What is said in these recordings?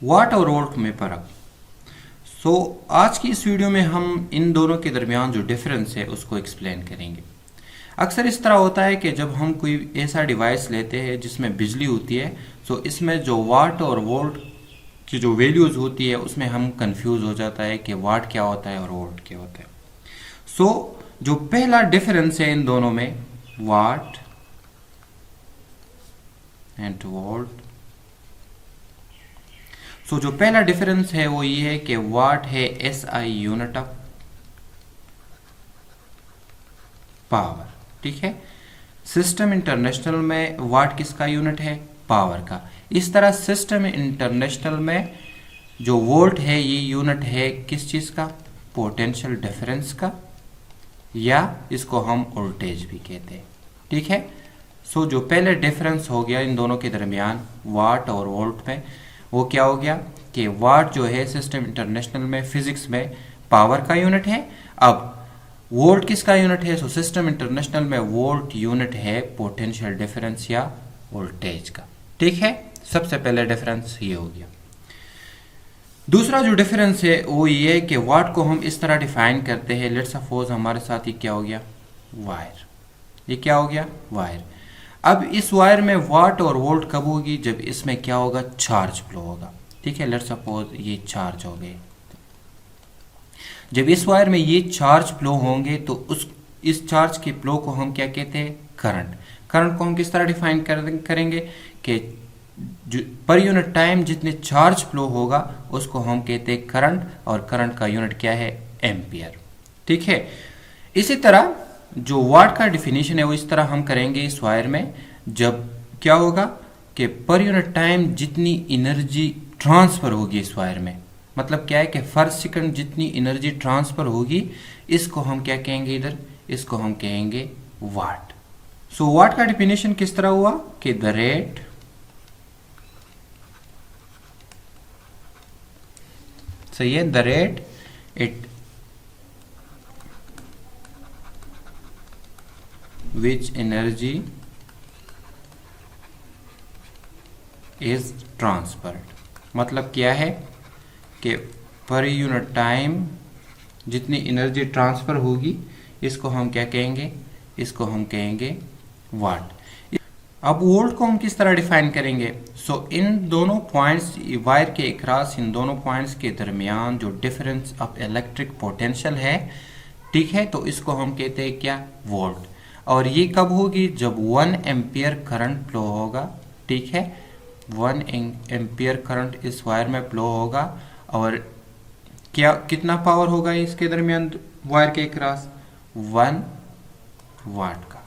वाट और वोल्ट में फ़र्क। आज की इस वीडियो में हम इन दोनों के दरमियान जो डिफरेंस है उसको एक्सप्लेन करेंगे। अक्सर इस तरह होता है कि जब हम कोई ऐसा डिवाइस लेते हैं जिसमें बिजली होती है, इसमें जो वाट और वोल्ट की जो वैल्यूज़ होती है उसमें हम कंफ्यूज हो जाता है कि वाट क्या होता है और वोल्ट क्या होता है। जो पहला डिफरेंस है इन दोनों में, वाट एंड वोल्ट। जो पहला डिफरेंस है वो ये है कि वाट है SI यूनिट ऑफ पावर। ठीक है, सिस्टम इंटरनेशनल में वाट किसका यूनिट है? पावर का। इस तरह सिस्टम इंटरनेशनल में जो वोल्ट है ये यूनिट है किस चीज का? पोटेंशियल डिफरेंस का, या इसको हम वोल्टेज भी कहते हैं। ठीक है, जो पहले डिफरेंस हो गया इन दोनों के दरमियान वाट और वोल्ट में, वो क्या हो गया कि वाट जो है सिस्टम इंटरनेशनल में फिजिक्स में पावर का यूनिट है। अब वोल्ट किसका यूनिट है? सिस्टम इंटरनेशनल में वोल्ट यूनिट है पोटेंशियल डिफरेंस या वोल्टेज का। ठीक है, सबसे पहले डिफरेंस ये हो गया। दूसरा जो डिफरेंस है वो ये है कि वाट को हम इस तरह डिफाइन करते हैं। लेट्स सपोज हमारे साथ ये क्या हो गया? वायर। ये क्या हो गया? वायर। अब इस वायर में वाट और वोल्ट कब होगी? जब इसमें क्या होगा? चार्ज फ्लो होगा। ठीक है, लेट्स सपोज ये चार्ज हो गए। जब इस वायर में ये चार्ज फ्लो होंगे तो इस चार्ज के फ्लो को हम क्या कहते हैं? करंट। करंट को हम किस तरह डिफाइन करेंगे कि पर यूनिट टाइम जितने चार्ज फ्लो होगा उसको हम कहते हैं करंट, और करंट का यूनिट क्या है? एम्पियर। ठीक है, इसी तरह जो वाट का डिफिनीशन है वो इस तरह हम करेंगे इस वायर में। जब क्या होगा कि पर यूनिट टाइम जितनी एनर्जी ट्रांसफर होगी इस वायर में, मतलब क्या है कि पर सेकंड जितनी एनर्जी ट्रांसफर होगी, इसको हम क्या कहेंगे? इधर इसको हम कहेंगे वाट। वाट का डिफिनीशन किस तरह हुआ कि द रेट सही है, the rate it which energy is transferred। मतलब क्या है कि पर यूनिट टाइम जितनी एनर्जी ट्रांसफर होगी इसको हम क्या कहेंगे? इसको हम कहेंगे वाट। अब वोल्ट को हम किस तरह डिफाइन करेंगे? इन दोनों पॉइंट्स वायर के अक्रॉस इन दोनों पॉइंट्स के दरमियान जो डिफरेंस ऑफ इलेक्ट्रिक पोटेंशियल है, ठीक है, तो इसको हम कहते हैं क्या? वोल्ट। और ये कब होगी? जब 1 एम्पियर करंट फ्लो होगा। ठीक है, 1 एम्पियर करंट इस वायर में फ्लो होगा, और क्या कितना पावर होगा इसके दरमियान वायर के क्रॉस? 1 वाट का।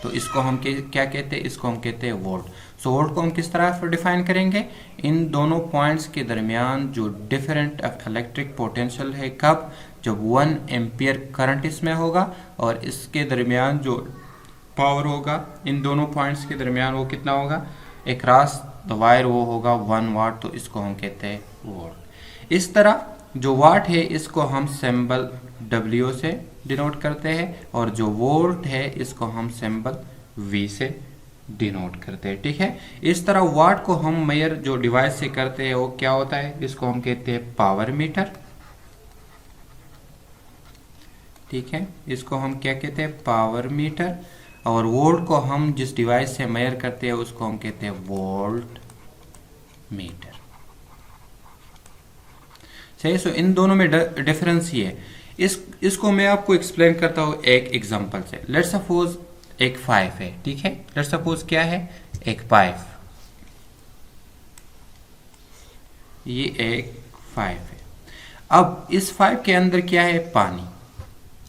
तो इसको हम क्या कहते हैं? इसको हम कहते हैं वोल्ट। वोल्ट को हम किस तरह डिफाइन करेंगे? इन दोनों पॉइंट्स के दरमियान जो डिफरेंट इलेक्ट्रिक पोटेंशियल है, कब? जब 1 एम्पियर करंट इसमें होगा, और इसके दरमियान जो पावर होगा इन दोनों पॉइंट्स के दरमियान वो कितना होगा? अक्रॉस द वायर वो होगा 1 वाट। तो इसको हम कहते हैं वोल्ट। इस तरह जो वाट है इसको हम सिंबल W से डिनोट करते हैं, और जो वोल्ट है इसको हम सिंबल V से डिनोट करते हैं। ठीक है, इस तरह वाट को हम मेजर जो डिवाइस से करते हैं वो क्या होता है? इसको हम कहते हैं पावर मीटर। ठीक है, इसको हम क्या कहते हैं? Power meter. और वोल्ट को हम जिस डिवाइस से मेजर करते हैं उसको हम कहते हैं वोल्ट मीटर। सही। इन दोनों में डिफरेंस ये है। इसको मैं आपको एक्सप्लेन करता हूँ एक एग्जांपल से। लेट्स सपोज एक पाइप है। ठीक है, लेट्स सपोज क्या है? एक पाइप। ये एक पाइप है। अब इस पाइप के अंदर क्या है? पानी।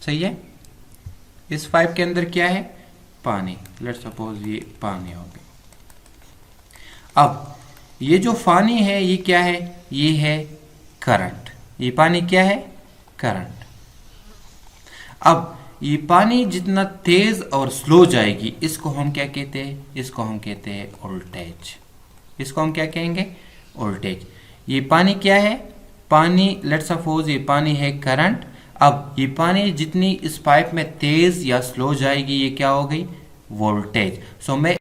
सही है, इस पाइप के अंदर क्या है? पानी। लेट्स सपोज ये पानी हो गया। अब ये जो पानी है ये क्या है? ये है करंट। ये पानी क्या है? करंट। अब ये पानी जितना तेज और स्लो जाएगी इसको हम क्या कहते हैं? इसको हम कहते हैं वोल्टेज। इसको हम क्या कहेंगे? वोल्टेज। ये पानी क्या है? पानी, लेट्स सपोज ये पानी है करंट। अब ये पानी जितनी इस पाइप में तेज या स्लो जाएगी ये क्या हो गई? वोल्टेज। मैं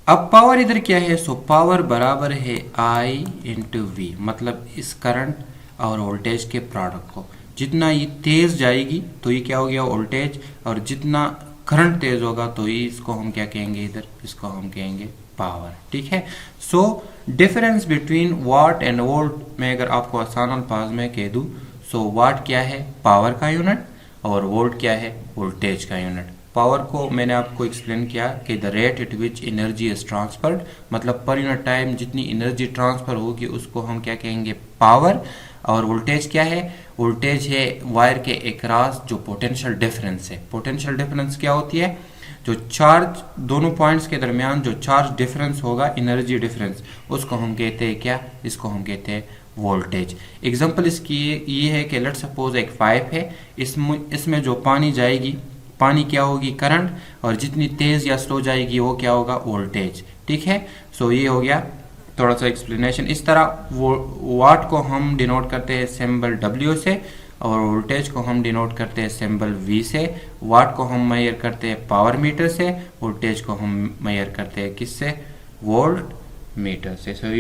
अब पावर इधर क्या है, सो पावर बराबर है I इंटू वी, मतलब इस करंट और वोल्टेज के प्रोडक्ट को, जितना ये तेज जाएगी तो ये क्या हो गया वोल्टेज, और जितना करंट तेज होगा तो ये इसको हम क्या कहेंगे, इधर इसको हम कहेंगे पावर। ठीक है, so difference between watt and volt में अगर आपको आसान अल्फाज में कह दूं, सो वाट क्या है पावर का यूनिट और वोल्ट क्या है वोल्टेज का यूनिट। पावर को मैंने आपको एक्सप्लेन किया कि the rate at which energy is transferred, मतलब पर यूनिट टाइम जितनी एनर्जी ट्रांसफर होगी उसको हम क्या कहेंगे पावर। और वोल्टेज क्या है, वोल्टेज है वायर के अक्रॉस जो पोटेंशियल डिफरेंस है। पोटेंशियल डिफरेंस क्या होती है, जो चार्ज दोनों पॉइंट्स के दरमियान जो चार्ज डिफरेंस होगा, एनर्जी डिफरेंस, उसको हम कहते हैं क्या, इसको हम कहते हैं वोल्टेज। एग्जांपल इसकी ये है कि लेट सपोज एक पाइप है, इसमें जो पानी जाएगी, पानी क्या होगी करंट, और जितनी तेज या स्लो जाएगी वो क्या होगा वोल्टेज। ठीक है, सो ये हो गया थोड़ा सा एक्सप्लेनेशन। इस तरह वाट को हम डिनोट करते हैं सिंबल W से, और वोल्टेज को हम डिनोट करते हैं सिंबल V से। वाट को हम मेजर करते हैं पावर मीटर से, वोल्टेज को हम मेजर करते हैं किससे, वोल्ट मीटर से।